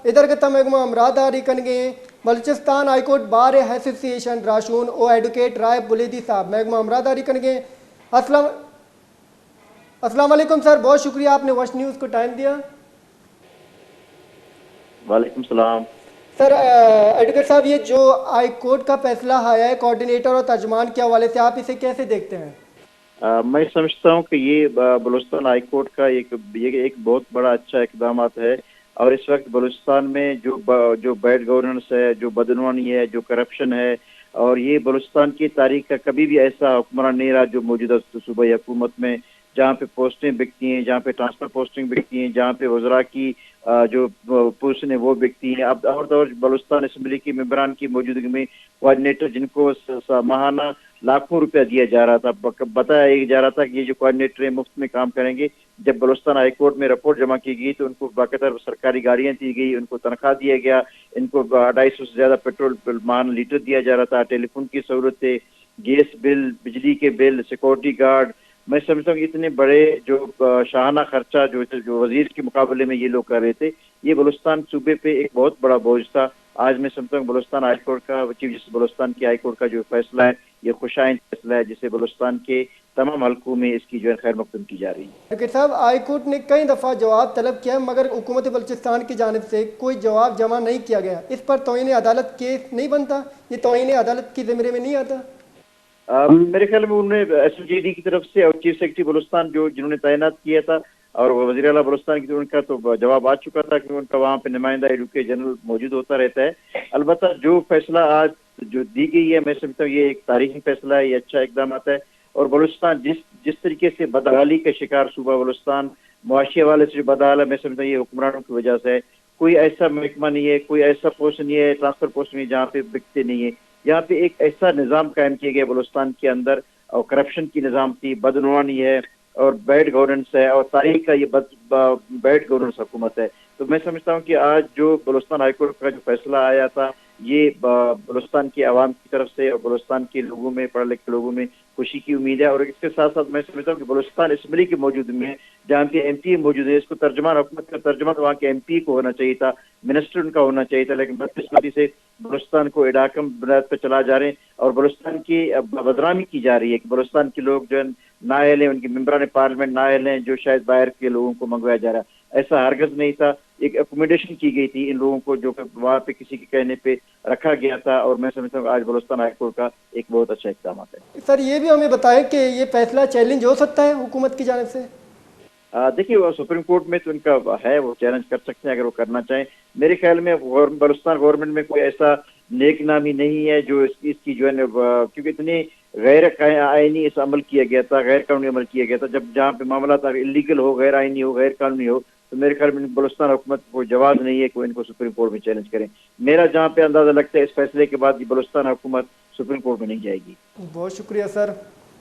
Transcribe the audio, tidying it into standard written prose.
इधर के तमें अमरादारी कनगे बलूचिस्तान हाईकोर्ट बार एसोसिएशन राशून ओ एडवोकेट राय बुलेदी साहब मैं अमरादारी कनगे। अस्सलाम अस्सलाम वालेकुम सर, बहुत शुक्रिया आपने वॉच न्यूज़ को टाइम दिया। वालेकुम सलाम। सर एडवोकेट साहब, ये जो हाई कोर्ट का फैसला आया है कोऑर्डिनेटर और तर्जमान के हवाले से, आप इसे कैसे देखते हैं? मैं समझता हूँ कि ये बलूचिस्तान हाई कोर्ट का ये एक बहुत बड़ा अच्छा इकदाम है। और इस वक्त बलूचिस्तान में जो बैड गवर्नेंस है, जो बदनवानी है, जो करप्शन है, और ये बलूचिस्तान की तारीख का कभी भी ऐसा हुक्मरान नहीं रहा जो मौजूदा सूबाई हुकूमत में, जहाँ पे पोस्टें बिकती हैं, जहाँ पे ट्रांसफर पोस्टिंग बिकती हैं, जहाँ पे वज़रा की जो पोस्टें हैं वो बिकती हैं। अब और बलूचिस्तान असम्बली की मेंबरान की मौजूदगी में कोऑर्डिनेटर जिनको माहाना लाखों रुपया दिया जा रहा था, बताया जा रहा था कि ये जो कोऑर्डिनेटर मुफ्त में काम करेंगे। जब बलूचिस्तान हाई कोर्ट में रिपोर्ट जमा की गई तो उनको बाकायदा सरकारी गाड़ियां दी गई, उनको तनख्वाह दिया गया, इनको 250 से ज्यादा पेट्रोल माह लीटर दिया जा रहा था, टेलीफोन की सहूलतें, गैस बिल, बिजली के बिल, सिक्योरिटी गार्ड। मैं समझता हूँ इतने बड़े जो शाहाना खर्चा जो वजीर के मुकाबले में ये लोग कर रहे थे, ये बलूचिस्तान सूबे पे एक बहुत बड़ा बोझ था। आज मैं समझता हूँ बलूचिस्तान हाई कोर्ट का चीफ जस्टिस बलूचिस्तान की हाई कोर्ट का जो फैसला है, ये खुशाइन फैसला है, जिसे बलूचिस्तान के तमाम हल्कों में इसकी जो है खैर मकदम की जा रही है। एडवोकेट साहब, हाई कोर्ट ने कई दफ़ा जवाब तलब किया मगर हुकूमत बलूचिस्तान की जानिब से कोई जवाब जमा नहीं किया गया। इस पर तौहीन अदालत केस नहीं बनता? ये तौहीन अदालत के ज़िम्मे में नहीं आता? मेरे ख्याल में उन्होंने एसओजीडी की तरफ से और चीफ सेक्रेटरी बलूचिस्तान जो जिन्होंने तैनात किया था और वज़ीर आला बलूचिस्तान की, उनका तो जवाब आ चुका था कि उनका वहाँ पे नुमाइंदा एडवोकेट जनरल मौजूद होता रहता है। अलबत्ता जो फैसला आज जो दी गई है, मैं समझता हूँ ये एक तारीखी फैसला है, ये अच्छा इकदाम है। और बलूचिस्तान जिस जिस तरीके से बदहाली का शिकार सूबा बलूचिस्तान मुआशी हवाले से जो बदहाल है, मैं समझता हूँ ये हुक्मरानों की वजह से है। कोई ऐसा महकमा नहीं है, कोई ऐसा पोस्ट नहीं है, ट्रांसफर पोस्ट नहीं है जहाँ पे बिकते नहीं है। यहाँ पे एक ऐसा निज़ाम कायम किया गया बलूचिस्तान के अंदर, और करप्शन की निज़ाम थी, बदनवानी है और बैड गवर्नेंस है, और तारीख का ये बैड गवर्नेंस हुकूमत है। तो मैं समझता हूँ कि आज जो बलूचिस्तान हाईकोर्ट का जो फैसला आया था, ये बलूचिस्तान की आवाम की तरफ से और बलूचिस्तान के लोगों में, पढ़े लिखे लोगों में खुशी की उम्मीद है। और इसके साथ साथ मैं समझता हूँ कि बलूचिस्तान असम्बली की मौजूद में, जहाँ पे एमपी मौजूद है, इसको तर्जमान हुकूमत का तर्जमान वहाँ के एमपी को होना चाहिए था, मिनिस्टर उनका होना चाहिए था। लेकिन बदकिस्मती से बलूचिस्तान को इडाकम बुनियाद पर चला जा रहे हैं और बलूचिस्तान की बदनामी की जा रही है कि बलूचिस्तान के लोग जो है नाअहल हैं, उनके मेंबरान पार्लियामेंट नाअहल हैं, जो शायद बाहर के लोगों को मंगवाया जा रहा है। ऐसा हरगज नहीं था। एक अकोमोडेशन की गई थी इन लोगों को, जो वहाँ पे किसी के कहने पे रखा गया था। और मैं समझता हूँ आज बलूचिस्तान हाईकोर्ट का एक बहुत अच्छा इक़दाम है। सर ये भी हमें बताएं कि ये फैसला चैलेंज हो सकता है हुकूमत की जानिब से? देखिए, वो सुप्रीम कोर्ट में तो उनका है, वो चैलेंज कर सकते हैं अगर वो करना चाहें। मेरे ख्याल में बलूचिस्तान गवर्नमेंट में कोई ऐसा नेक नामी नहीं है जो इसकी जो है क्योंकि इतनी गैर आईनी इस अमल किया गया था, गैर कानूनी अमल किया गया था। जब जहाँ पे मामला था इलीगल हो, गैर आईनी हो, गैर कानूनी हो, तो मेरे ख्याल में बलूचिस्तान हुकूमत को जवाब नहीं है कि इनको सुप्रीम कोर्ट में चैलेंज करें। मेरा जहाँ पे अंदाजा लगता है इस फैसले के बाद बलूचिस्तान हुकूमत सुप्रीम कोर्ट में नहीं जाएगी। बहुत शुक्रिया सर।